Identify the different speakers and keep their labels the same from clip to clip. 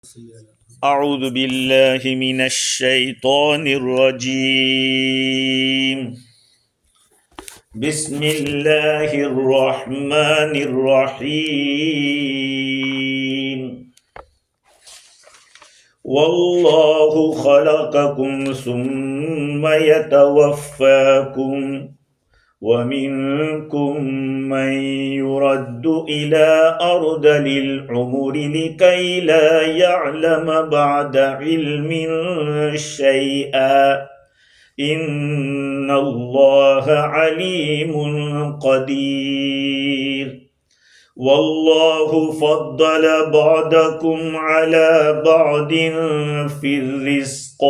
Speaker 1: أعوذ بالله من الشيطان الرجيم بسم الله الرحمن الرحيم والله خلقكم ثم يتوفاكم ومنكم من يرد إلى أرذل العمر لكي لا يعلم بعد علم شيئا إن الله عليم قدير والله فضل بعضكم على بعض في الرزق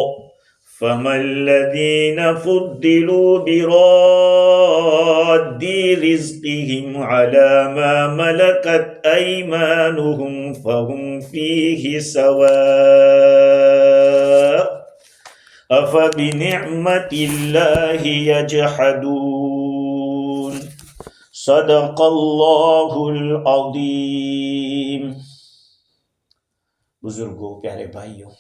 Speaker 1: فما الذين فضلوا براد رزقهم على ما ملكت أيمانهم فهم فيه سواء أفبنعمة الله يجحدون صدق اللہ العظیم۔ بزرگوں، پیارے بھائیوں،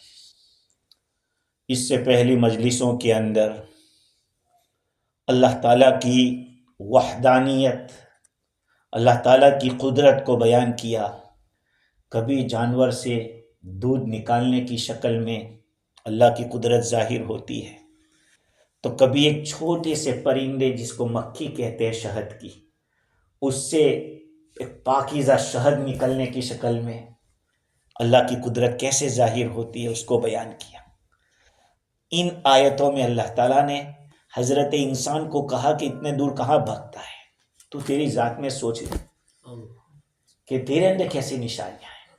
Speaker 1: اس سے پہلی مجلسوں کے اندر اللہ تعالیٰ کی وحدانیت، اللہ تعالیٰ کی قدرت کو بیان کیا۔ کبھی جانور سے دودھ نکالنے کی شکل میں اللہ کی قدرت ظاہر ہوتی ہے، تو کبھی ایک چھوٹے سے پرندے جس کو مکھی کہتے ہیں شہد کی، اس سے ایک پاکیزہ شہد نکلنے کی شکل میں اللہ کی قدرت کیسے ظاہر ہوتی ہے اس کو بیان کیا۔ ان آیتوں میں اللہ تعالیٰ نے حضرت انسان کو کہا کہ اتنے دور کہاں بھاگتا ہے، تو تیری ذات میں سوچ لے کہ تیرے اندر کیسی نشانیاں ہیں۔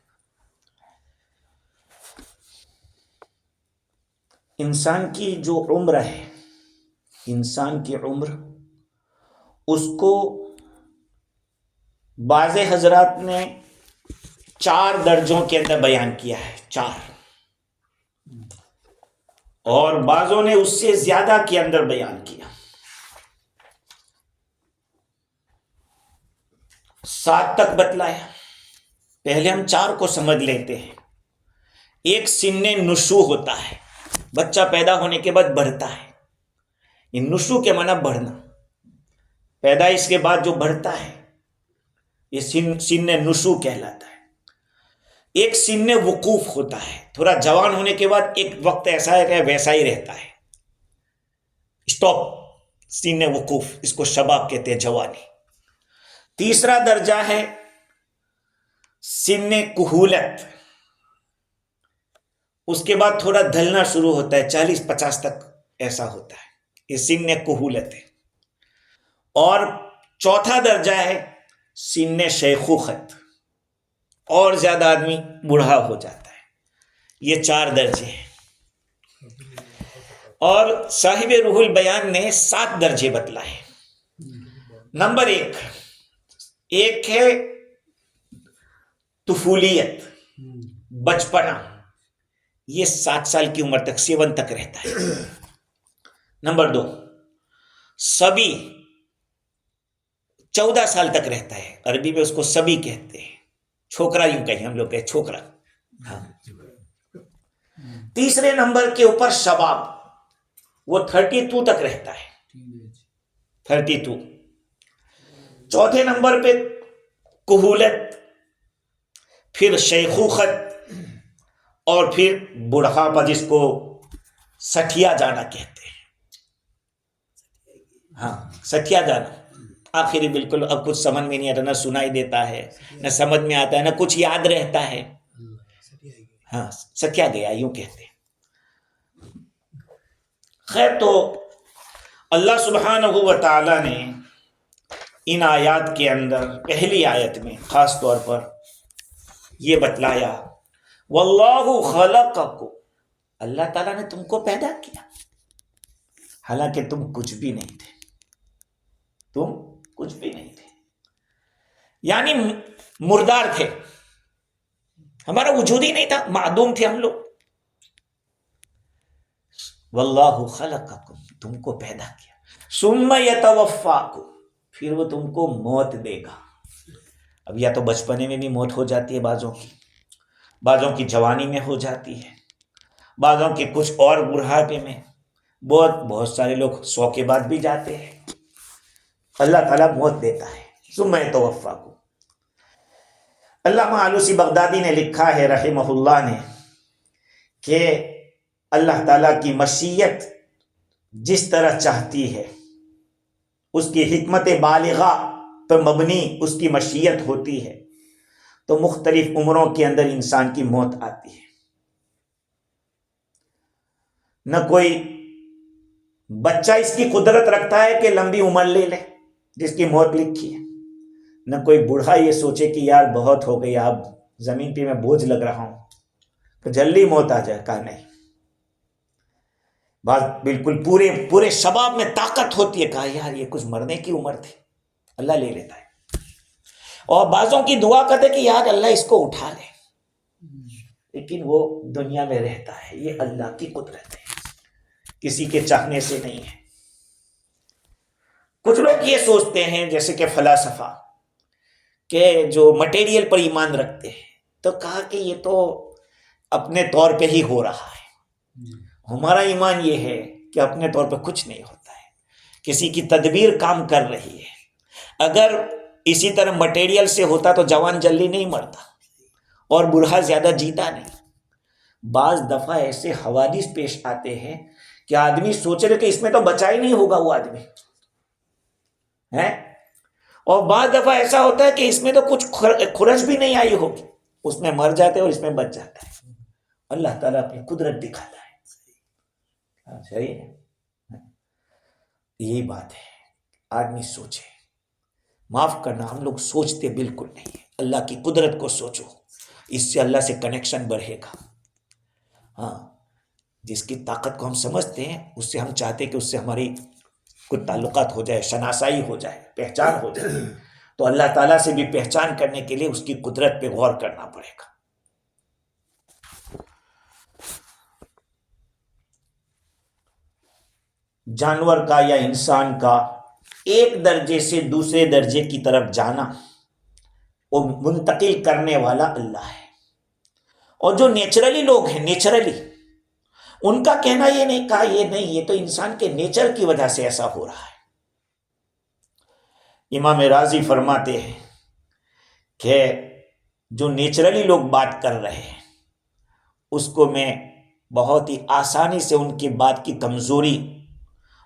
Speaker 1: انسان کی جو عمر ہے، انسان کی عمر، اس کو بعض حضرات نے 4 درجوں کے اندر بیان کیا ہے، 4، اور بعضوں نے اس سے زیادہ کے اندر بیان کیا، 7 تک بتلایا۔ پہلے ہم 4 کو سمجھ لیتے ہیں۔ ایک سن نشو ہوتا ہے، بچہ پیدا ہونے کے بعد بڑھتا ہے۔ یہ نشو کے معنی بڑھنا، پیدائش کے بعد جو بڑھتا ہے یہ سن نشو کہلاتا ہے۔ ایک سن وقوف ہوتا ہے، تھوڑا جوان ہونے کے بعد ایک وقت ایسا ہے کہ ویسا ہی رہتا ہے، اسٹاپ، سن وقوف، اس کو شباب کہتے ہیں، جوانی۔ تیسرا درجہ ہے سن کہولت، اس کے بعد تھوڑا ڈھلنا شروع ہوتا ہے، 40-50 تک ایسا ہوتا ہے، یہ سن کہولت ہے۔ اور چوتھا درجہ ہے سن شیخوخت، اور زیادہ آدمی بوڑھا ہو جاتا ہے۔ یہ 4 درجے ہیں، اور صاحب روح البیان نے 7 درجے بتلائے۔ نمبر 1 ہے طفولیت، بچپنا، یہ 7 سال کی عمر تک، 7 تک رہتا ہے۔ نمبر 2 صبی، 14 سال تک رہتا ہے، عربی میں اس کو صبی کہتے ہیں، چھوکرا یوں کہیں، ہم لوگ کہتے ہیں چھوکرا۔ تیسرے نمبر کے اوپر شباب، وہ 32 تک رہتا ہے، 32۔ چوتھے نمبر پہ کہولت، پھر شیخوخت، اور پھر بڑھاپا جس کو سٹھیا جانا کہتے ہیں۔ ہاں، سٹھیا جانا، آخری بالکل اب کچھ سمجھ میں نہیں آتا، نہ سنائی دیتا ہے، نہ سمجھ میں آتا ہے، نہ کچھ یاد رہتا ہے۔ ہاں، سٹھیا گیا یوں کہتے ہیں۔ خیر، تو اللہ سبحانہ و تعالی نے ان آیات کے اندر پہلی آیت میں خاص طور پر یہ بتلایا، واللہ خلقکم، اللہ تعالیٰ نے تم کو پیدا کیا، حالانکہ تم کچھ بھی نہیں تھے، تم کچھ بھی نہیں تھے، یعنی مردار تھے، ہمارا وجود ہی نہیں تھا، معدوم تھے ہم لوگ۔ واللہ خلقکم، تم کو پیدا کیا، ثم یتوفاکم، پھر وہ تم کو موت دے گا۔ اب یا تو بچپنے میں بھی موت ہو جاتی ہے بعضوں کی، بعضوں کی جوانی میں ہو جاتی ہے، بعضوں کے کچھ اور بڑھاپے میں، بہت سارے لوگ 100 کے بعد بھی جاتے ہیں۔ اللہ تعالیٰ موت دیتا ہے، ثم یتوفاکم۔ علامہ آلوسی بغدادی نے لکھا ہے رحمہ اللہ نے کہ اللہ تعالیٰ کی مشیت جس طرح چاہتی ہے، اس کی حکمت بالغہ پر مبنی اس کی مشیت ہوتی ہے، تو مختلف عمروں کے اندر انسان کی موت آتی ہے۔ نہ کوئی بچہ اس کی قدرت رکھتا ہے کہ لمبی عمر لے لے جس کی موت لکھی ہے، نہ کوئی بوڑھا یہ سوچے کہ یار بہت ہو گئی، اب زمین پہ میں بوجھ لگ رہا ہوں تو جلدی موت آ جائے، کہا نہیں۔ بعض بالکل پورے شباب میں طاقت ہوتی ہے، کہا یار یہ کچھ مرنے کی عمر تھی، اللہ لے لیتا ہے۔ اور بعضوں کی دعا کرتے کہ یار اللہ اس کو اٹھا لے، لیکن وہ دنیا میں رہتا ہے، یہ اللہ کی قدرت ہے، کسی کے چاہنے سے نہیں ہے۔ کچھ لوگ یہ سوچتے ہیں جیسے کہ فلاسفہ کہ جو مٹیریل پر ایمان رکھتے ہیں، تو کہا کہ یہ تو اپنے طور پہ ہی ہو رہا ہے۔ ہمارا ایمان یہ ہے کہ اپنے طور پہ کچھ نہیں ہوتا ہے، کسی کی تدبیر کام کر رہی ہے۔ اگر اسی طرح مٹیریل سے ہوتا تو جوان جلدی نہیں مرتا اور بوڑھا زیادہ جیتا نہیں۔ بعض دفعہ ایسے حوادث پیش آتے ہیں کہ آدمی سوچ رہے کہ اس میں تو بچا ہی نہیں ہوگا وہ آدمی ہے، اور بعض دفعہ ایسا ہوتا ہے کہ اس میں تو کچھ خرچ بھی نہیں آئی ہوگی، اس میں مر جاتے اور اس میں بچ جاتا ہے۔ اللہ تعالیٰ اپنی قدرت دکھاتا ہے۔ صحیح ہے، یہی بات ہے، آدمی سوچے۔ معاف کرنا، ہم لوگ سوچتے بالکل نہیں ہے۔ اللہ کی قدرت کو سوچو، اس سے اللہ سے کنیکشن بڑھے گا۔ ہاں، جس کی طاقت کو ہم سمجھتے ہیں اس سے ہم چاہتے کہ اس سے ہماری کچھ تعلقات ہو جائے، شناسائی ہو جائے، پہچان ہو جائے، تو اللہ تعالیٰ سے بھی پہچان کرنے کے لیے اس کی قدرت پہ غور کرنا پڑے گا۔ جانور کا یا انسان کا ایک درجے سے دوسرے درجے کی طرف جانا، وہ منتقل کرنے والا اللہ ہے۔ اور جو نیچرلی لوگ ہیں، نیچرلی ان کا کہنا یہ نہیں، کہا یہ نہیں، یہ تو انسان کے نیچر کی وجہ سے ایسا ہو رہا ہے۔ امام راضی فرماتے ہیں کہ جو نیچرلی لوگ بات کر رہے ہیں اس کو میں بہت ہی آسانی سے ان کی بات کی کمزوری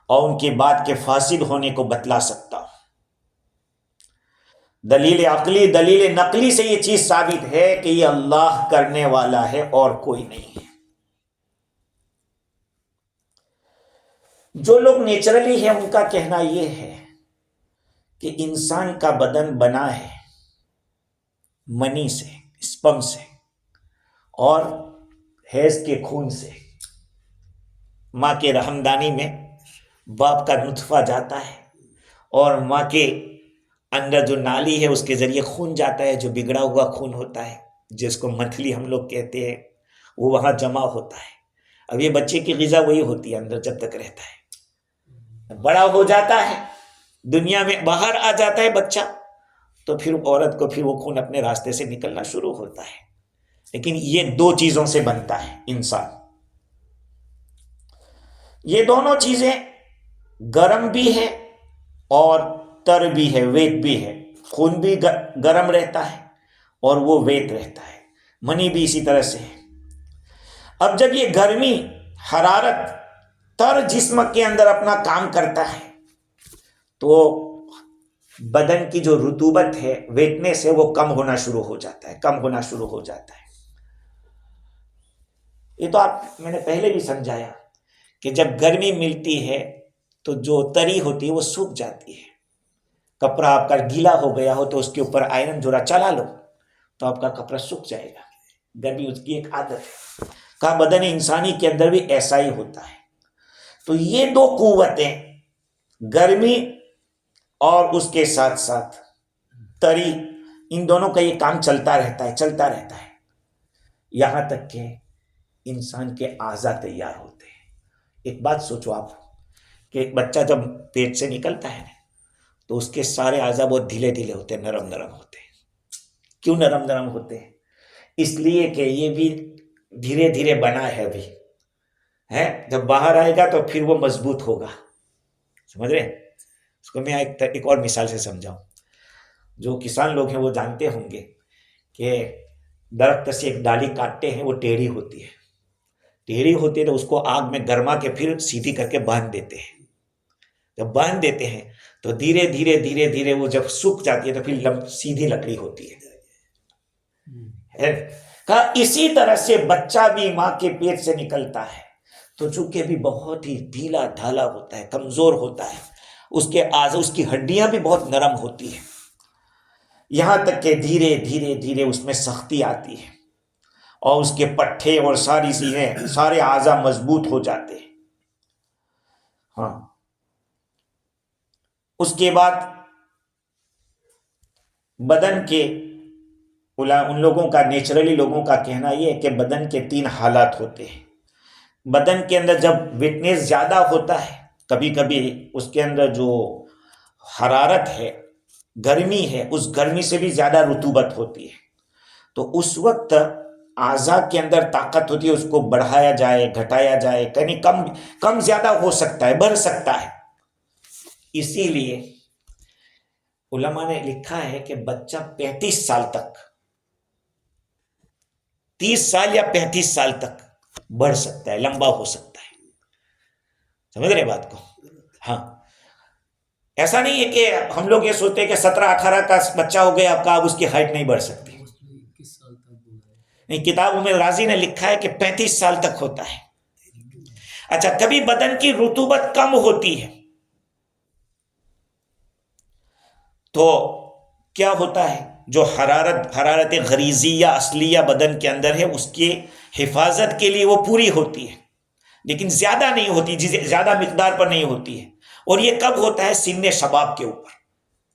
Speaker 1: اور ان کی بات کے فاسد ہونے کو بتلا سکتا ہوں۔ دلیل عقلی، دلیل نقلی سے یہ چیز ثابت ہے کہ یہ اللہ کرنے والا ہے اور کوئی نہیں ہے۔ جو لوگ نیچرلی ہیں ان کا کہنا یہ ہے کہ انسان کا بدن بنا ہے منی سے، اسپم سے اور حیض کے خون سے۔ ماں کے رحمدانی میں باپ کا نطفہ جاتا ہے اور ماں کے اندر جو نالی ہے اس کے ذریعے خون جاتا ہے، جو بگڑا ہوا خون ہوتا ہے جس کو متھلی ہم لوگ کہتے ہیں، وہ وہاں جمع ہوتا ہے۔ اب یہ بچے کی غذا وہی ہوتی ہے اندر جب تک رہتا ہے، بڑا ہو جاتا ہے، دنیا میں باہر آ جاتا ہے بچہ، تو پھر عورت کو پھر وہ خون اپنے راستے سے نکلنا شروع ہوتا ہے۔ لیکن یہ دو چیزوں سے بنتا ہے انسان، یہ دونوں چیزیں گرم بھی ہے اور تر بھی ہے، ویت بھی ہے۔ خون بھی گرم رہتا ہے اور وہ ویت رہتا ہے، منی بھی اسی طرح سے ہے۔ اب جب یہ گرمی، حرارت تر جسم کے اندر اپنا کام کرتا ہے تو بدن کی جو رطوبت ہے ویٹنس ہے وہ کم ہونا شروع ہو جاتا ہے، کم ہونا شروع ہو جاتا ہے۔ یہ تو میں نے پہلے بھی سمجھایا کہ جب گرمی ملتی ہے تو جو تری ہوتی ہے وہ سوکھ جاتی ہے۔ کپڑا آپ کا گیلا ہو گیا ہو تو اس کے اوپر آئرن جوڑا چلا لو تو آپ کا کپڑا سوکھ جائے گا۔ گرمی اس کی ایک عادت ہے، کہا بدن انسانی کے اندر بھی ایسا ہی ہوتا ہے۔ تو یہ دو قوتیں، گرمی اور اس کے ساتھ ساتھ تری، ان دونوں کا یہ کام چلتا رہتا ہے، چلتا رہتا ہے، یہاں تک کہ انسان کے اعضاء تیار ہوتے ہیں۔ ایک بات سوچو آپ کہ ایک بچہ جب پیٹ سے نکلتا ہے تو اس کے سارے اعضاء بہت ڈھیلے ڈھیلے ہوتے ہیں، نرم نرم ہوتے ہیں۔ کیوں نرم نرم ہوتے ہیں؟ اس لیے کہ یہ بھی دھیرے دھیرے بنا ہے ابھی ہے، جب باہر آئے گا تو پھر وہ مضبوط ہوگا. سمجھ رہے ہیں اس کو؟ میں ایک اور مثال سے سمجھاؤں. جو کسان لوگ ہیں وہ جانتے ہوں گے کہ درخت سے ایک ڈالی کاٹتے ہیں، وہ ٹیڑھی ہوتی ہے. ٹیڑھی ہوتی ہے تو اس کو آگ میں گرما کے پھر سیدھی کر کے باندھ دیتے ہیں. جب باندھ دیتے ہیں تو دھیرے دھیرے دھیرے دھیرے وہ جب سوکھ جاتی ہے تو پھر سیدھی لکڑی ہوتی ہے. کہا اسی طرح سے بچہ بھی ماں کے پیٹ سے نکلتا ہے تو چونکہ بھی بہت ہی ڈھیلا ڈھالا ہوتا ہے، کمزور ہوتا ہے، اس کی ہڈیاں بھی بہت نرم ہوتی ہیں، یہاں تک کہ دھیرے دھیرے دھیرے اس میں سختی آتی ہے اور اس کے پٹھے اور ساری چیزیں، سارے اعضاء مضبوط ہو جاتے ہیں. ہاں، اس کے بعد بدن کے ان لوگوں کا، نیچرلی لوگوں کا کہنا یہ ہے کہ بدن کے 3 حالات ہوتے ہیں. بدن کے اندر جب ویٹنس زیادہ ہوتا ہے، کبھی کبھی اس کے اندر جو حرارت ہے، گرمی ہے، اس گرمی سے بھی زیادہ رطوبت ہوتی ہے، تو اس وقت اعضاء کے اندر طاقت ہوتی ہے، اس کو بڑھایا جائے گھٹایا جائے، کہیں کم زیادہ ہو سکتا ہے، بڑھ سکتا ہے. اسی لیے علماء نے لکھا ہے کہ بچہ 35 سال تک، 30 سال یا 35 سال تک بڑھ سکتا ہے، لمبا ہو سکتا ہے. سمجھ رہے بات کو؟ ہاں، ایسا نہیں ہے کہ ہم لوگ یہ سوچتے ہیں کہ 17-18 کا بچہ ہو گیا آپ کا، اب اس کی ہائٹ نہیں بڑھ سکتی. نہیں، کتابوں میں رازی نے لکھا ہے کہ 35 سال تک ہوتا ہے. اچھا، کبھی بدن کی رطوبت کم ہوتی ہے تو کیا ہوتا ہے، جو حرارت غریزیہ اصلیہ بدن کے اندر ہے، اس کی حفاظت کے لیے وہ پوری ہوتی ہے، لیکن زیادہ نہیں ہوتی، زیادہ مقدار پر نہیں ہوتی ہے. اور یہ کب ہوتا ہے؟ سن شباب کے اوپر،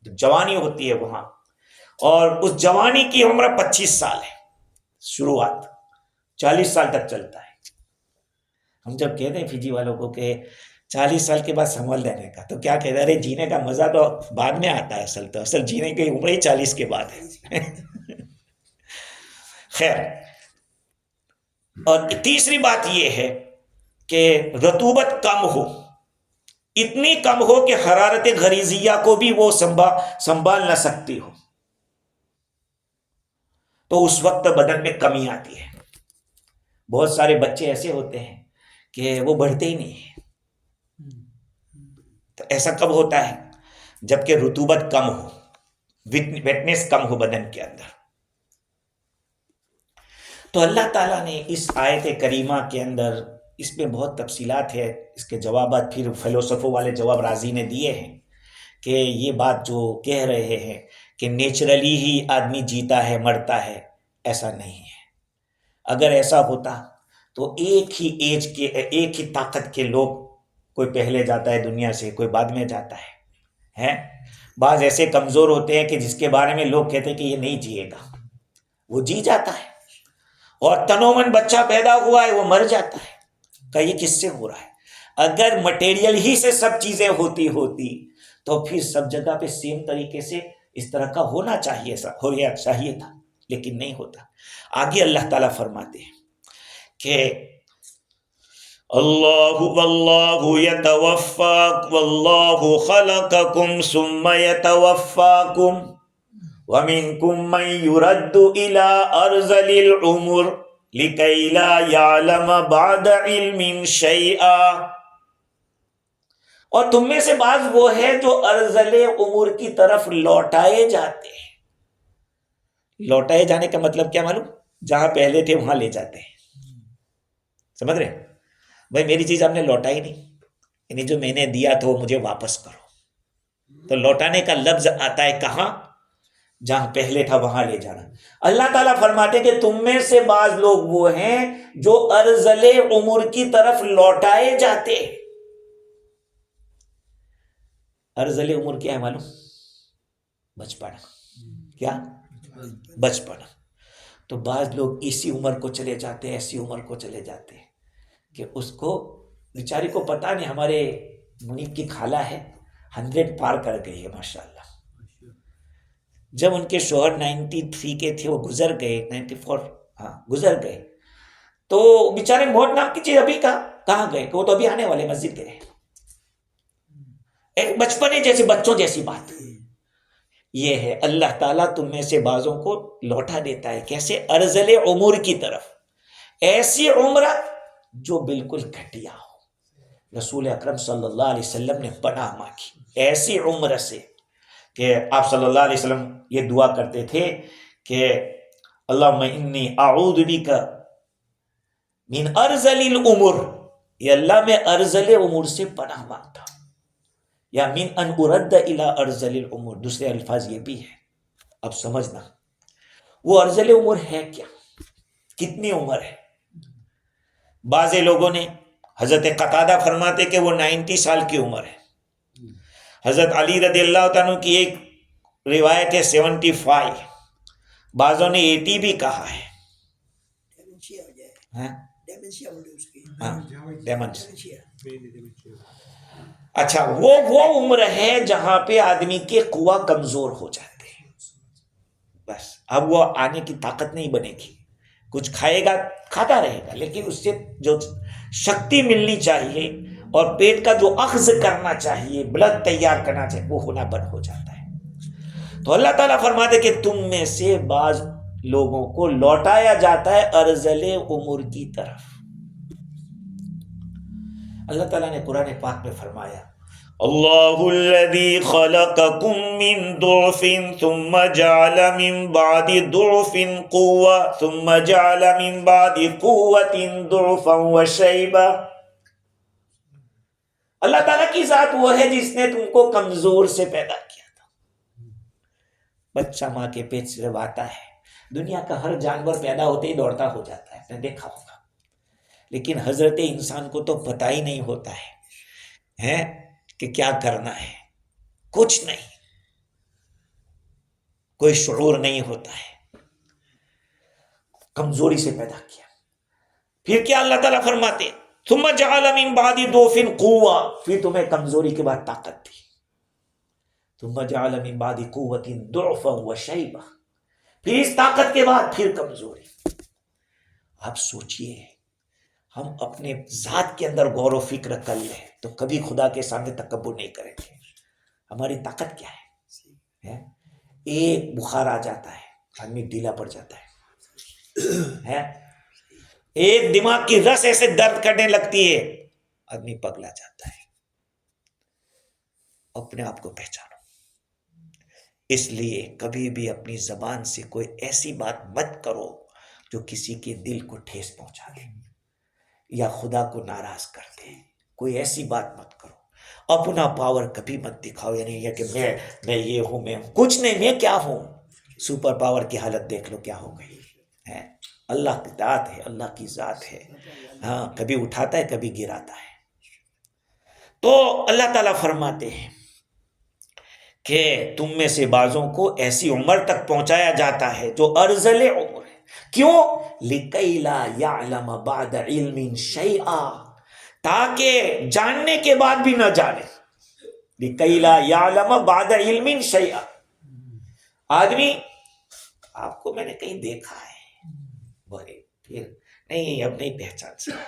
Speaker 1: جب جوانی ہوتی ہے وہاں، اور اس جوانی کی عمر 25 سال ہے، شروعات 40 سال تک چلتا ہے. ہم جب کہتے ہیں فجی والوں کو کہ 40 سال کے بعد سنبھل لینے کا، تو کیا کہتے ہیں؟ ارے جینے کا مزہ تو بعد میں آتا ہے، اصل جینے کی عمر ہی 40 کے بعد ہے. خیر، اور تیسری بات یہ ہے کہ رطوبت کم ہو، اتنی کم ہو کہ حرارت غریزیہ کو بھی وہ سنبھال نہ سکتی ہو، تو اس وقت بدن میں کمی آتی ہے. بہت سارے بچے ایسے ہوتے ہیں کہ وہ بڑھتے ہی نہیں ہیں. تو ایسا کب ہوتا ہے؟ جبکہ رطوبت کم ہو، ویٹنس کم ہو بدن کے اندر. تو اللہ تعالیٰ نے اس آیت کریمہ کے اندر اس میں بہت تفصیلات ہے، اس کے جوابات پھر فلسفوں والے جواب رازی نے دیے ہیں کہ یہ بات جو کہہ رہے ہیں کہ نیچرلی ہی آدمی جیتا ہے مرتا ہے، ایسا نہیں ہے. اگر ایسا ہوتا تو ایک ہی طاقت کے لوگ، کوئی پہلے جاتا ہے دنیا سے، کوئی بعد میں جاتا ہے. بعض ایسے کمزور ہوتے ہیں کہ جس کے بارے میں لوگ کہتے ہیں کہ یہ نہیں جیے گا، وہ جی جاتا ہے. اور تنومن بچہ پیدا ہوا ہے، وہ مر جاتا ہے. کہ یہ کس سے ہو رہا ہے؟ اگر مٹیریل ہی سے سب چیزیں ہوتی تو پھر سب جگہ پہ سیم طریقے سے اس طرح کا ہونا چاہیے تھا، لیکن نہیں ہوتا. آگے اللہ تعالیٰ فرماتے ہیں کہ واللہ یتوفاک واللہ خلقکم ثم یتوفاکم ومنکم من یرد الی ارذل العمر لکی لا یعلم بعد علم شیئا. اور تم میں سے بعض وہ ہے جو ارذل عمر کی طرف لوٹائے جاتے ہیں. لوٹائے جانے کا مطلب کیا معلوم؟ جہاں پہلے تھے وہاں لے جاتے ہیں. سمجھ رہے بھائی؟ میری چیز آپ نے لوٹائی نہیں، یعنی جو میں نے دیا تھا وہ مجھے واپس کرو. تو لوٹانے کا لفظ آتا ہے کہاں؟ جہاں پہلے تھا وہاں لے جانا. اللہ تعالیٰ فرماتے ہیں کہ تم میں سے بعض لوگ وہ ہیں جو ارذل عمر کی طرف لوٹائے جاتے ہیں. ارذل عمر کیا ہے معلوم؟ بچپن. کیا؟ بچپن. تو بعض لوگ اسی عمر کو چلے جاتے ہیں، ایسی عمر کو چلے جاتے ہیں کہ اس کو بیچاری کو پتا نہیں. ہمارے منیب کی خالہ ہے، 100 پار کر گئی ہے ماشاءاللہ. جب ان کے شوہر 93 کے تھے، وہ گزر گئے 94، ہاں گزر گئے. تو بیچارے موت نام کی چیز ابھی کہاں گئے, کہ وہ تو ابھی آنے والے, مسجد گئے. ایک بچپنے جیسے بچوں جیسی بات. یہ ہے اللہ تعالیٰ تم میں سے بعضوں کو لوٹا دیتا ہے کیسے, ارذل عمر کی طرف, ایسی عمر جو بالکل گھٹیا ہو. رسول اکرم صلی اللہ علیہ وسلم نے پناہ مانگی ایسی عمر سے کہ آپ صلی اللہ علیہ وسلم یہ دعا کرتے تھے کہ اللہم انی اعوذ بک من ارذل العمر, یہ اللہ میں ارذل عمر سے پناہ مانگتا ہوں, یا من ان ارد الی ارذل العمر, دوسرے الفاظ یہ بھی ہے. اب سمجھنا وہ ارذل عمر ہے کیا, کتنی عمر ہے. بعض لوگوں نے, حضرت قتادہ فرماتے کہ وہ 90 سال کی عمر ہے. حضرت علی رضی اللہ تعالیٰ کی ایک روایت ہے 75, بعضوں نے 80 بھی کہا ہے. اچھا وہ عمر ہے جہاں پہ آدمی کے قوا کمزور ہو جاتے ہیں, بس اب وہ آنے کی طاقت نہیں بنے گی. کچھ کھائے گا کھاتا رہے گا, لیکن اس سے جو شکتی ملنی چاہیے اور پیٹ کا جو اخذ کرنا چاہیے, بلڈ تیار کرنا چاہیے, وہ ہونا بند ہو جاتا ہے. تو اللہ تعالیٰ فرماتے کہ تم میں سے بعض لوگوں کو لوٹایا جاتا ہے ارذل عمر کی طرف. اللہ تعالیٰ نے قرآن پاک میں فرمایا اللہ الذی خلقکم من ضعف ثم جعل من بعد ضعف قوة ثم جعل من بعد قوة ضعفا وشیبا. اللہ تعالیٰ کی ذات وہ ہے جس نے تم کو کمزور سے پیدا کیا تھا. بچہ ماں کے پیٹ سے جب آتا ہے, دنیا کا ہر جانور پیدا ہوتے ہی دوڑتا ہو جاتا ہے, آپ نے دیکھا ہوگا, لیکن حضرت انسان کو تو پتہ ہی نہیں ہوتا ہے کہ کیا کرنا ہے, کچھ نہیں, کوئی شعور نہیں ہوتا ہے, کمزوری سے پیدا کیا. پھر کیا اللہ تعالیٰ فرماتے ثم جعل من بعد ضعف قوة, پھر تمہیں کمزوری کے بعد طاقت دی. ثم جعل من بعد قوة ضعفا وشیبا, پھر اس طاقت کے بعد پھر کمزوری. آپ سوچئے ہم اپنے ذات کے اندر غور و فکر کر لیں تو کبھی خدا کے سامنے تکبر نہیں کریں گے. ہماری طاقت کیا ہے؟ ایک بخار آ جاتا ہے آدمی ڈھیلا پڑ جاتا ہے, ایک دماغ کی رس ایسے درد کرنے لگتی ہے آدمی پگلا جاتا ہے. اپنے آپ کو پہچانو. اس لیے کبھی بھی اپنی زبان سے کوئی ایسی بات مت کرو جو کسی کے دل کو ٹھیس پہنچا دے یا خدا کو ناراض کر دے. کوئی ایسی بات مت کرو. اپنا پاور کبھی مت دکھاؤ, یعنی یہ کہ میں یہ ہوں, میں کچھ نہیں, میں کیا ہوں. سپر پاور کی حالت دیکھ لو کیا ہو گئی ہے. اللہ کی ذات ہے, اللہ کی ذات ہے. ہاں کبھی اٹھاتا ہے کبھی گراتا ہے. تو اللہ تعالیٰ فرماتے ہیں کہ تم میں سے بعضوں کو ایسی عمر تک پہنچایا جاتا ہے جو ارذل عمر ہے. کیوں؟ لِكَيْ لَا يَعْلَمَ بَعْدَ عِلْمٍ شَيْئًا, تاکہ جاننے کے بعد بھی نہ جانے. لِكَيْ لَا يَعْلَمَ بَعْدَ عِلْمٍ شَيْئًا. آدمی آپ کو میں نے کہیں دیکھا ہے, بولے پھر نہیں اب نہیں پہچان سکتا.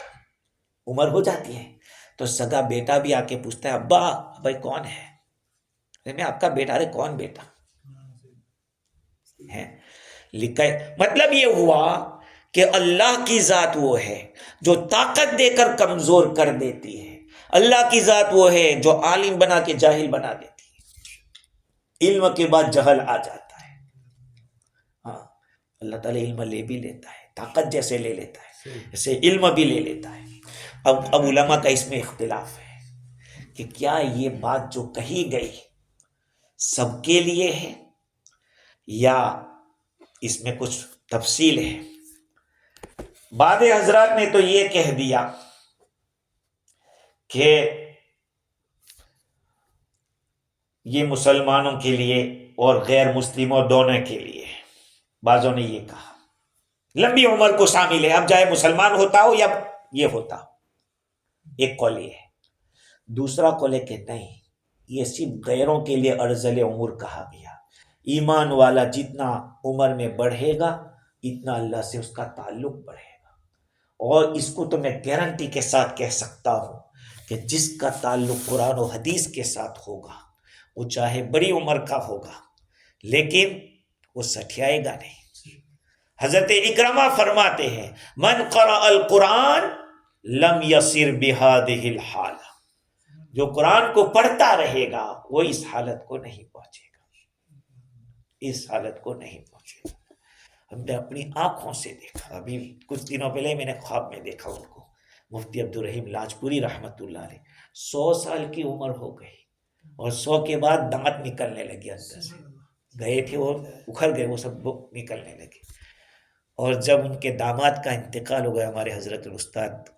Speaker 1: عمر ہو جاتی ہے تو سگا بیٹا بھی آ کے پوچھتا ہے ابا بھائی کون ہے, میں آپ کا بیٹا. ارے کون بیٹا ہے؟ مطلب یہ ہوا کہ اللہ کی ذات وہ ہے جو طاقت دے کر کمزور کر دیتی ہے. اللہ کی ذات وہ ہے جو عالم بنا کے جاہل بنا دیتی ہے. علم کے بعد جہل آ جاتا ہے. ہاں اللہ تعالیٰ علم لے بھی لیتا ہے, طاقت جیسے لے لیتا ہے ایسے علم بھی لے لیتا ہے. اب علماء کا اس میں اختلاف ہے کہ کیا یہ بات جو کہی گئی سب کے لیے ہے یا اس میں کچھ تفصیل ہے. بعض حضرات نے تو یہ کہہ دیا کہ یہ مسلمانوں کے لیے اور غیر مسلموں دونوں کے لیے. بعضوں نے یہ کہا لمبی عمر کو شامل ہے, اب چاہے مسلمان ہوتا ہو یا یہ ہوتا ہو. ایک قول یہ ہے. دوسرا قول ہے کہ نہیں, یہ صرف غیروں کے لیے ارذل عمر کہا گیا. ایمان والا جتنا عمر میں بڑھے گا اتنا اللہ سے اس کا تعلق بڑھے گا۔ اور اس کو تو میں گارنٹی کے ساتھ کہہ سکتا ہوں کہ جس کا تعلق قرآن و حدیث کے ساتھ ہوگا وہ چاہے بڑی عمر کا ہوگا لیکن وہ سٹھیائے گا نہیں۔ حضرت اکرمہ فرماتے ہیں من قرأ القرآن لم یصر بہذہ الحال، جو قرآن کو پڑھتا رہے گا وہ اس حالت کو نہیں پہنچے گا، اس حالت کو نہیں پہنچے گا۔ ہم نے اپنی آنکھوں سے دیکھا، ابھی کچھ دنوں پہلے میں نے خواب میں دیکھا ان کو، مفتی عبدالرحیم لاجپوری رحمۃ اللہ علیہ، 100 سال کی عمر ہو گئی اور 100 کے بعد دانت نکلنے لگے اندر سے، گئے تھے وہ اکھڑ گئے، وہ سب نکلنے لگے۔ اور جب ان کے داماد کا انتقال ہو گیا ہمارے حضرت الاستاد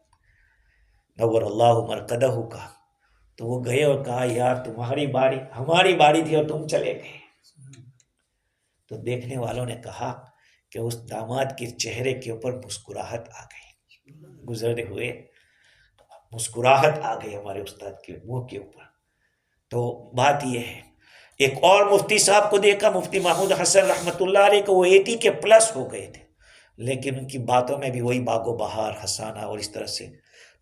Speaker 1: نور اللہ مرقدہ کا، تو وہ گئے اور کہا یار تمہاری باری، ہماری باری تھی اور تم چلے گئے۔ تو دیکھنے والوں نے کہا کہ اس داماد کے چہرے کے اوپر مسکراہٹ آ گئی، گزرے ہوئے مسکراہٹ آ گئی ہمارے استاد کے منہ کے اوپر۔ تو بات یہ ہے، ایک اور مفتی صاحب کو دیکھا، مفتی محمود حسن رحمۃ اللہ علیہ کو، وہ 80 کے پلس ہو گئے تھے لیکن ان کی باتوں میں بھی وہی باغ و بہار، ہسانہ اور اس طرح سے۔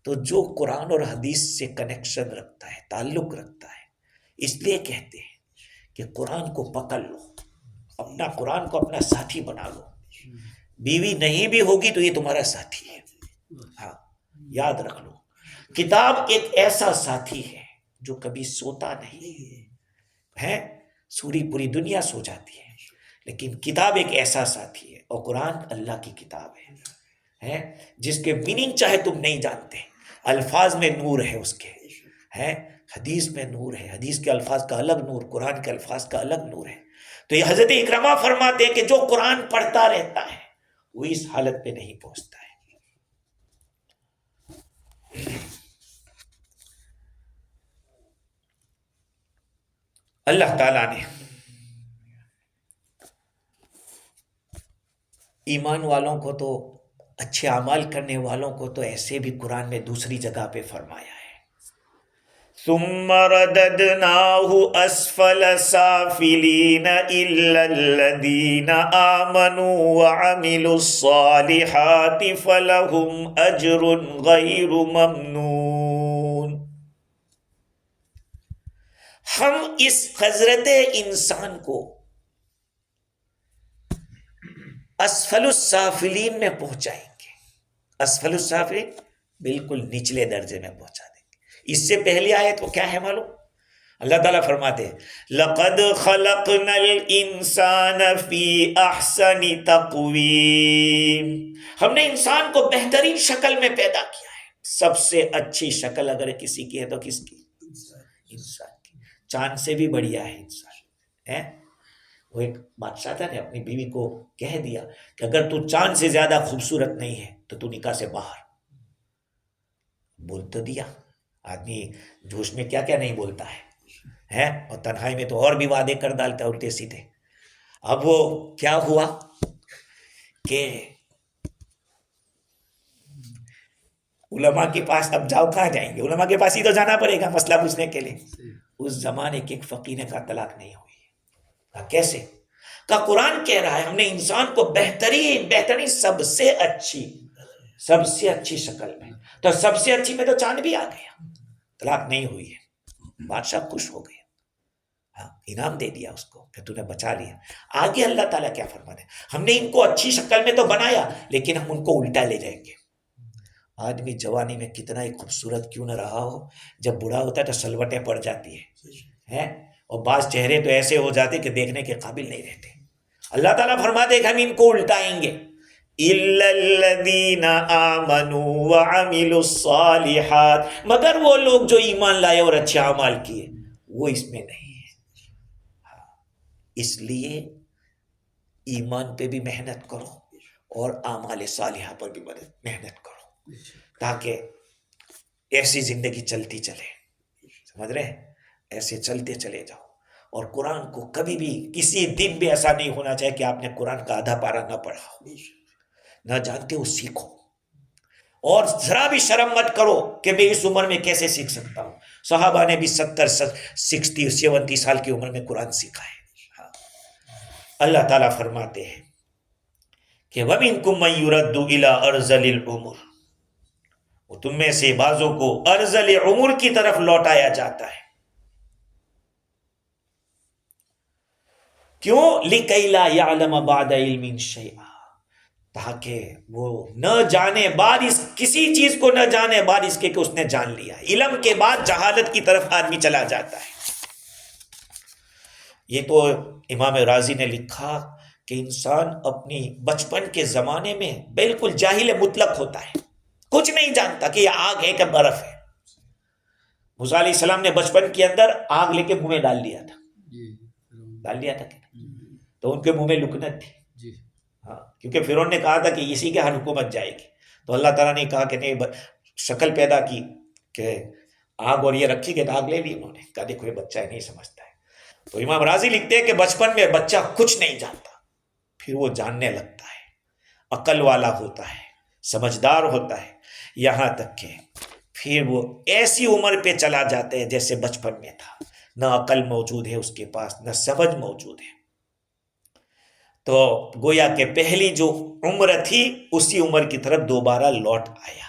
Speaker 1: تو جو قرآن اور حدیث سے کنیکشن رکھتا ہے، تعلق رکھتا ہے، اس لیے کہتے ہیں کہ قرآن کو پکڑ لو، اپنا قرآن کو اپنا ساتھی بنا لو۔ بیوی نہیں بھی ہوگی تو یہ تمہارا ساتھی ہے، ہاں یاد رکھ لو۔ کتاب ایک ایسا ساتھی ہے جو کبھی سوتا نہیں ہے، سوری پوری دنیا سو جاتی ہے لیکن کتاب ایک ایسا ساتھی ہے، اور قرآن اللہ کی کتاب ہے جس کے میننگ چاہے تم نہیں جانتے، الفاظ میں نور ہے اس کے، حدیث میں نور ہے، حدیث کے الفاظ کا الگ نور، قرآن کے الفاظ کا الگ نور ہے۔ تو یہ حضرت اکرمہ فرماتے ہیں کہ جو قرآن پڑھتا رہتا ہے وہ اس حالت پہ نہیں پہنچتا ہے۔ اللہ تعالیٰ نے ایمان والوں کو تو، اچھے اعمال کرنے والوں کو تو ایسے بھی قرآن میں دوسری جگہ پہ فرمایا ہے، ثم رددناہ اسفل سافلین الا الذین آمنوا وعملوا الصالحات فلہم اجر غیر ممنون۔ ہم اس حضرت انسان کو اسفل السافلین میں پہنچائیں گے، اسفل السافلین بالکل نچلے درجے میں پہنچا دیں گے۔ اس سے پہلی آیت کو کیا ہے معلوم؟ اللہ تعالیٰ فرماتے ہیں لَقَدْ خَلَقْنَا الْإِنسَانَ فِي أَحْسَنِ تَقْوِيمٍ، ہم نے انسان کو بہترین شکل میں پیدا کیا ہے۔ سب سے اچھی شکل اگر کسی کی ہے تو کس کی؟ انسان کی۔ چاند سے بھی بڑھیا ہے انسان ہے۔ وہ ایک بادشاہ تھا نے اپنی بیوی کو کہہ دیا کہ اگر تو چاند سے زیادہ خوبصورت نہیں ہے تو تو نکاح سے باہر۔ بول تو دیا، آدمی جوش میں کیا کیا نہیں بولتا ہے، اور تنہائی میں تو اور بھی وعدے کر ڈالتا ہے الٹے سیدھے۔ اب وہ کیا ہوا کہ علماء کے پاس اب جاؤ، کہاں جائیں گے؟ علماء کے پاس ہی تو جانا پڑے گا مسئلہ پوچھنے کے لیے۔ اس زمانے کے ایک فقیر نے کہا طلاق نہیں ہوئی۔ کہا کیسے؟ کہا قرآن کہہ رہا ہے ہم نے انسان کو بہترین سب سے اچھی شکل میں، تو سب سے اچھی میں تو چاند بھی آ گیا، طلاق نہیں ہوئی ہے۔ بادشاہ خوش ہو گیا، ہاں انعام دے دیا اس کو کہ تو نے بچا لیا۔ آگے اللہ تعالیٰ کیا فرماتے ہیں، ہم نے ان کو اچھی شکل میں تو بنایا لیکن ہم ان کو الٹا لے جائیں گے۔ آدمی جوانی میں کتنا ہی خوبصورت کیوں نہ رہا ہو، جب بوڑھا ہوتا ہے تو سلوٹیں پڑ جاتی ہے، اور بعض چہرے تو ایسے ہو جاتے کہ دیکھنے کے قابل نہیں رہتے۔ اللہ تعالیٰ فرماتے ہیں کہ ہم ان کو الٹائیں گے، اِلَّا الَّذِينَ آمَنُوا وَعَمِلُوا الصَّالِحَاتِ، مگر وہ لوگ جو ایمان لائے اور اچھے اعمال کیے وہ اس میں نہیں ہے۔ اس لیے ایمان پہ بھی محنت کرو اور اعمال صالحہ پر بھی محنت کرو تاکہ ایسی زندگی چلتی چلے، سمجھ رہے ہیں؟ ایسے چلتے چلے جاؤ۔ اور قرآن کو کبھی بھی کسی دن بھی ایسا نہیں ہونا چاہیے کہ آپ نے قرآن کا آدھا پارہ نہ پڑھا ہو، نہ جانتے ہو سیکھو، اور ذرا بھی شرم مت کرو کہ میں اس عمر میں کیسے سیکھ سکتا ہوں۔ صحابہ نے بھی 70 سال کی عمر میں قرآن سیکھا ہے۔ اللہ تعالیٰ فرماتے ہیں کہ وَمِنْكُمْ مَنْ يُرَدُّ إِلَىٰ أَرْذَلِ الْعُمُرِ، وہ تم میں سے بعضوں کو ارذل عمر کی طرف لوٹایا جاتا ہے. کیوں؟ لِكَيْ لَا يَعْلَمَ بَعْدَ عِلْمٍ شَيْئًا، تاکہ وہ نہ جانے بعد اس کسی چیز کو نہ جانے بعد اس کے کہ اس نے جان لیا. علم کے بعد جہالت کی طرف آدمی چلا جاتا ہے. یہ تو امام رازی نے لکھا کہ انسان اپنی بچپن کے زمانے میں بالکل جاہل مطلق ہوتا ہے، کچھ نہیں جانتا کہ یہ آگ ہے کہ برف ہے. موسیٰ علیہ السلام نے بچپن کے اندر آگ لے کے منہ میں ڈال لیا تھا کہ تو ان کے منہ میں لکنت تھی. ہاں، کیونکہ فرعون نے کہا تھا کہ اسی کے ہر حکومت جائے گی، تو اللہ تعالیٰ نے کہا کہ نہیں، شکل پیدا کی کہ آگ اور یہ رکھی کہ آگ لے لی. انہوں نے کہا دیکھو یہ بچہ نہیں سمجھتا ہے. تو امام راضی لکھتے ہیں کہ بچپن میں بچہ کچھ نہیں جانتا، پھر وہ جاننے لگتا ہے، عقل والا ہوتا ہے، سمجھدار ہوتا ہے، یہاں تک کہ پھر وہ ایسی عمر پہ چلا جاتا ہے جیسے بچپن میں تھا. نہ عقل موجود ہے اس کے پاس، نہ سمجھ موجود ہے. تو گویا کہ پہلی جو عمر تھی اسی عمر کی طرف دوبارہ لوٹ آیا.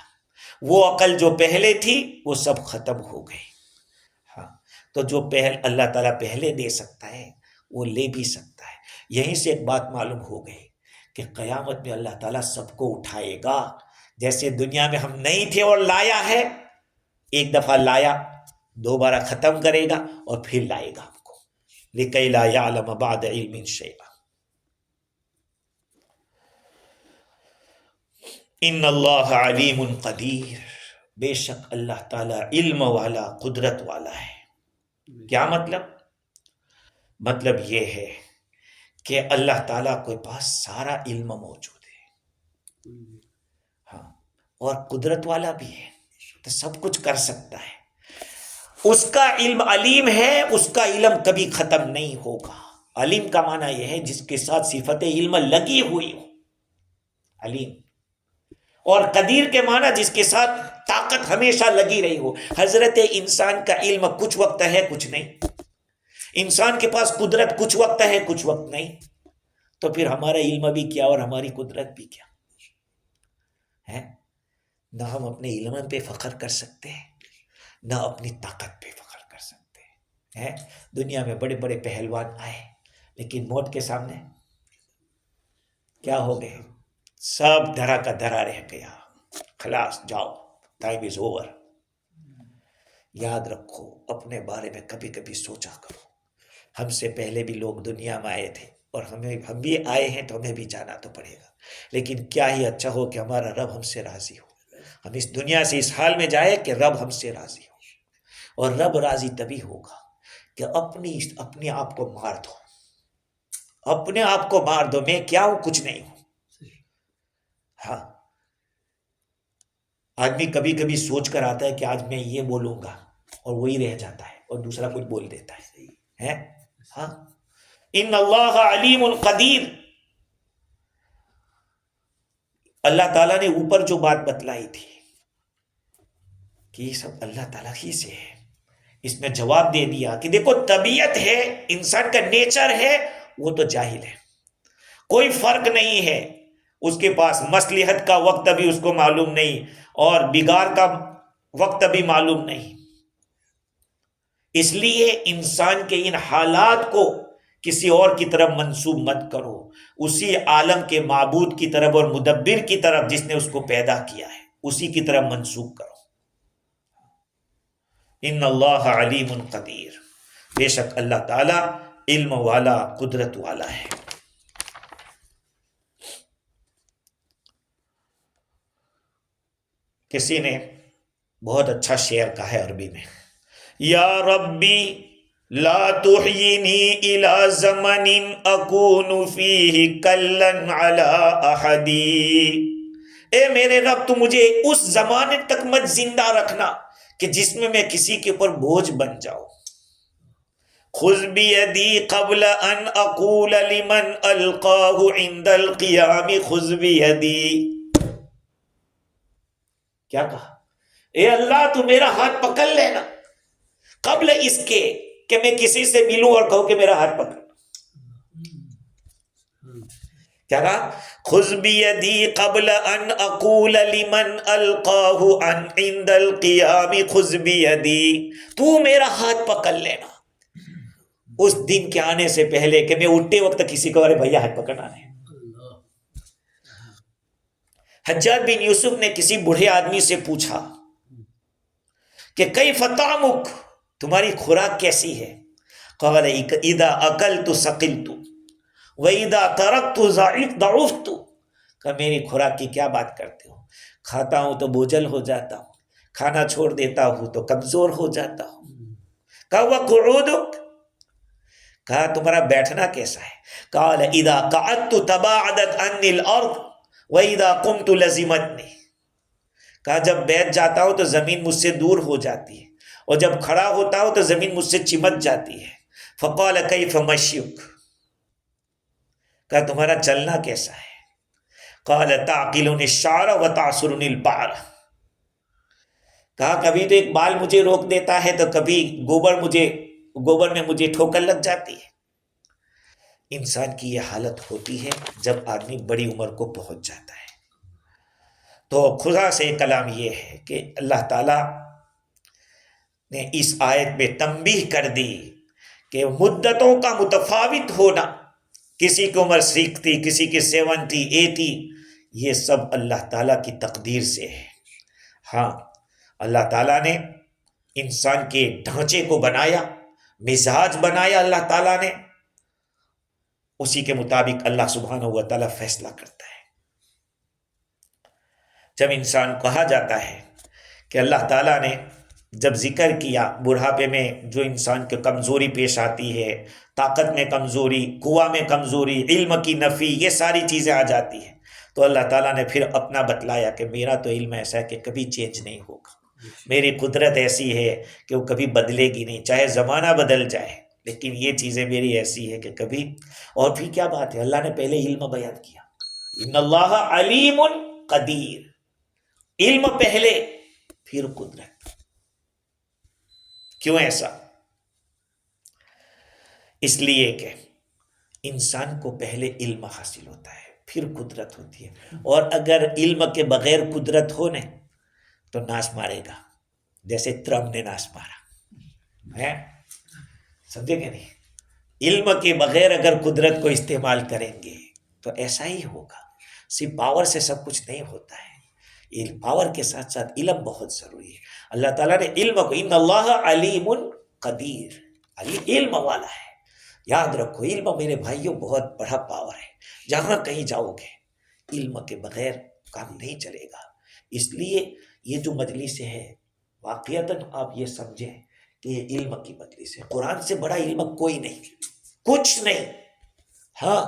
Speaker 1: وہ عقل جو پہلے تھی وہ سب ختم ہو گئی. ہاں، تو جو اللہ تعالیٰ پہلے دے سکتا ہے وہ لے بھی سکتا ہے. یہیں سے ایک بات معلوم ہو گئی کہ قیامت میں اللہ تعالیٰ سب کو اٹھائے گا. جیسے دنیا میں ہم نہیں تھے اور لایا ہے، ایک دفعہ لایا، دوبارہ ختم کرے گا اور پھر لائے گا ہم کو. لِكَيْ لَا يَعْلَمَ بَعْدَ عِلْمٍ شَيْئًا. ان اللہ علیم قدیر، بے شک اللہ تعالیٰ علم والا، قدرت والا ہے. کیا مطلب یہ ہے کہ اللہ تعالیٰ کے پاس سارا علم موجود ہے، ہاں، اور قدرت والا بھی ہے، تو سب کچھ کر سکتا ہے. اس کا علم علیم ہے، اس کا علم کبھی ختم نہیں ہوگا. علیم کا معنی یہ ہے جس کے ساتھ صفت علم لگی ہوئی ہو، علیم. اور قدیر کے معنی جس کے ساتھ طاقت ہمیشہ لگی رہی ہو. حضرت انسان کا علم کچھ وقت ہے کچھ نہیں، انسان کے پاس قدرت کچھ وقت ہے کچھ وقت نہیں. تو پھر ہمارا علم بھی کیا اور ہماری قدرت بھی کیا ہے؟ نہ ہم اپنے علم پہ فخر کر سکتے ہیں، نہ اپنی طاقت پہ فخر کر سکتے ہیں. دنیا میں بڑے بڑے پہلوان آئے لیکن موت کے سامنے کیا ہو گئے؟ سب دھرا کا دھرا رہ گیا. خلاص، جاؤ، ٹائم از اوور. یاد رکھو، اپنے بارے میں کبھی کبھی سوچا کرو. ہم سے پہلے بھی لوگ دنیا میں آئے تھے اور ہم بھی آئے ہیں تو ہمیں بھی جانا تو پڑے گا. لیکن کیا ہی اچھا ہو کہ ہمارا رب ہم سے راضی ہو. ہم اس دنیا سے اس حال میں جائے کہ رب ہم سے راضی ہو. اور رب راضی تبھی ہوگا کہ اپنے آپ کو مار دو. اپنے آپ کو مار دو، میں کیا ہوں؟ کچھ نہیں ہوں. ہاں، آدمی کبھی کبھی سوچ کر آتا ہے کہ آج میں یہ بولوں گا اور وہی رہ جاتا ہے اور دوسرا کچھ بول دیتا ہے. ہاں، ان اللہ علیم قدیر. اللہ تعالیٰ نے اوپر جو بات بتلائی تھی کہ یہ سب اللہ تعالیٰ ہی سے ہے، اس میں جواب دے دیا کہ دیکھو طبیعت ہے، انسان کا نیچر ہے، وہ تو جاہل ہے، کوئی فرق نہیں ہے. اس کے پاس مصلحت کا وقت ابھی اس کو معلوم نہیں اور بگاڑ کا وقت ابھی معلوم نہیں. اس لیے انسان کے ان حالات کو کسی اور کی طرف منسوب مت کرو، اسی عالم کے معبود کی طرف اور مدبر کی طرف جس نے اس کو پیدا کیا ہے اسی کی طرف منسوب کرو. ان اللہ علیم قدیر، بے شک اللہ تعالی علم والا، قدرت والا ہے. کسی نے بہت اچھا شعر کہا ہے عربی میں، یا ربی لا تحیینی الی زمن اکون فیہ کلا علی احدی. اے میرے رب، تو مجھے اس زمانے تک مت زندہ رکھنا کہ جس میں کسی کے اوپر بوجھ بن جاؤ. خذ بیدی قبل ان اقول لمن القاہ عند القیام خذ بیدی. کیا کہا؟ اے اللہ، تو میرا ہاتھ پکڑ لینا قبل اس کے کہ میں کسی سے ملوں اور کہوں کہ میرا ہاتھ پکڑ. کیا کہا؟ خذ بیدی قبل ان اقول لمن القاہ ان عند القیام خذ بیدی، تو میرا ہاتھ پکڑ لینا اس دن کے آنے سے پہلے کہ میں اٹھتے وقت کسی کو ارے بھیا ہاتھ پکڑنا ہے۔ حجاج بن یوسف نے کسی بوڑھے آدمی سے پوچھا کہ کیف طعمک، تمہاری خوراک کیسی ہے؟ قال اذا اکلت سقلت واذا ترکت ضعفت، کہ میری خوراک کی کیا بات کرتے ہو، کھاتا ہوں تو بوجھل ہو جاتا ہوں، کھانا چھوڑ دیتا ہوں تو کمزور ہو جاتا ہوں۔ کہا وقعودک، کہا تمہارا بیٹھنا کیسا ہے؟ قال اذا قعدت تباعدت عنی الارض واذا قمت لزمتنی، کہا جب بیٹھ جاتا ہوں تو زمین مجھ سے دور ہو جاتی ہے، اور جب کھڑا ہوتا ہوں تو زمین مجھ سے چمٹ جاتی ہے۔ فقال کیف مشیک، کہا تمہارا چلنا کیسا ہے؟ قال تعقلنی الشعر وتعصرنی البعر، کہا کبھی تو ایک بال مجھے روک دیتا ہے تو کبھی گوبر میں مجھے ٹھوکر لگ جاتی ہے۔ انسان کی یہ حالت ہوتی ہے جب آدمی بڑی عمر کو پہنچ جاتا ہے۔ تو خدا سے کلام یہ ہے کہ اللہ تعالیٰ نے اس آیت میں تنبیہ کر دی کہ مدتوں کا متفاوت ہونا، کسی کی عمر 60، کسی کی 70، 80، یہ سب اللہ تعالیٰ کی تقدیر سے ہے۔ ہاں، اللہ تعالیٰ نے انسان کے ڈھانچے کو بنایا، مزاج بنایا اللہ تعالیٰ نے، اسی کے مطابق اللہ سبحانہ و تعالیٰ فیصلہ کرتا ہے۔ جب انسان کہا جاتا ہے کہ اللہ تعالیٰ نے جب ذکر کیا بڑھاپے میں جو انسان کی کمزوری پیش آتی ہے، طاقت میں کمزوری، قوہ میں کمزوری، علم کی نفی، یہ ساری چیزیں آ جاتی ہیں، تو اللہ تعالیٰ نے پھر اپنا بتلایا کہ میرا تو علم ایسا ہے کہ کبھی چینج نہیں ہوگا، میری قدرت ایسی ہے کہ وہ کبھی بدلے گی نہیں، چاہے زمانہ بدل جائے، لیکن یہ چیزیں میری ایسی ہے کہ کبھی۔ اور پھر کیا بات ہے، اللہ نے پہلے علم بیان کیا، ان اللہ علیم قدیر، علم پہلے پھر قدرت۔ کیوں ایسا؟ اس لیے کہ انسان کو پہلے علم حاصل ہوتا ہے، پھر قدرت ہوتی ہے، اور اگر علم کے بغیر قدرت ہو نا تو ناش مارے گا، جیسے ٹرمپ نے ناش مارا ہے، سمجھے کہ نہیں؟ علم کے بغیر اگر قدرت کو استعمال کریں گے تو ایسا ہی ہوگا۔ صرف پاور سے سب کچھ نہیں ہوتا ہے، پاور کے ساتھ ساتھ علم بہت ضروری ہے۔ اللہ تعالیٰ نے علم کو، ان اللہ علیم قدیر، علم والا ہے، یاد رکھو علم میرے بھائیوں بہت بڑا پاور ہے، جہاں کہیں جاؤ گے علم کے بغیر کام نہیں چلے گا۔ اس لیے یہ جو مجلس ہے واقعتاً آپ یہ سمجھیں کہ یہ علم کی مجلس ہے، قرآن سے بڑا علم کوئی نہیں، کچھ نہیں۔ ہاں،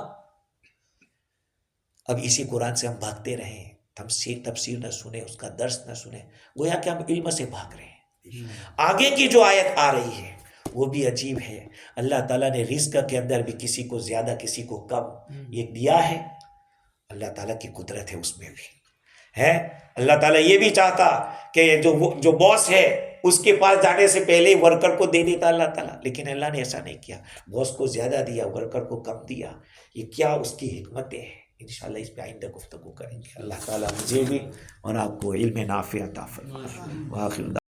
Speaker 1: اب اسی قرآن سے ہم بھاگتے رہیں، تفسیر نہ سنیں، اس کا درس نہ سنیں، گویا کہ ہم علم سے بھاگ رہے ہیں۔ آگے کی جو آیت آ رہی ہے وہ بھی عجیب ہے، اللہ تعالیٰ نے رزق کے اندر بھی کسی کو زیادہ کسی کو کم یہ دیا ہے، اللہ تعالیٰ کی قدرت ہے اس میں بھی ہے۔ اللہ تعالیٰ یہ بھی چاہتا کہ جو باس ہے اس کے پاس جانے سے پہلے ورکر کو دے دیتا اللہ تعالیٰ، لیکن اللہ نے ایسا نہیں کیا، باس کو زیادہ دیا، ورکر کو کم دیا۔ یہ کیا اس کی حکمتیں ہیں، انشاءاللہ اس پہ آئندہ گفتگو کریں گے۔ اللہ تعالیٰ مجھے بھی اور آپ کو علم نافع عطا فرمائے۔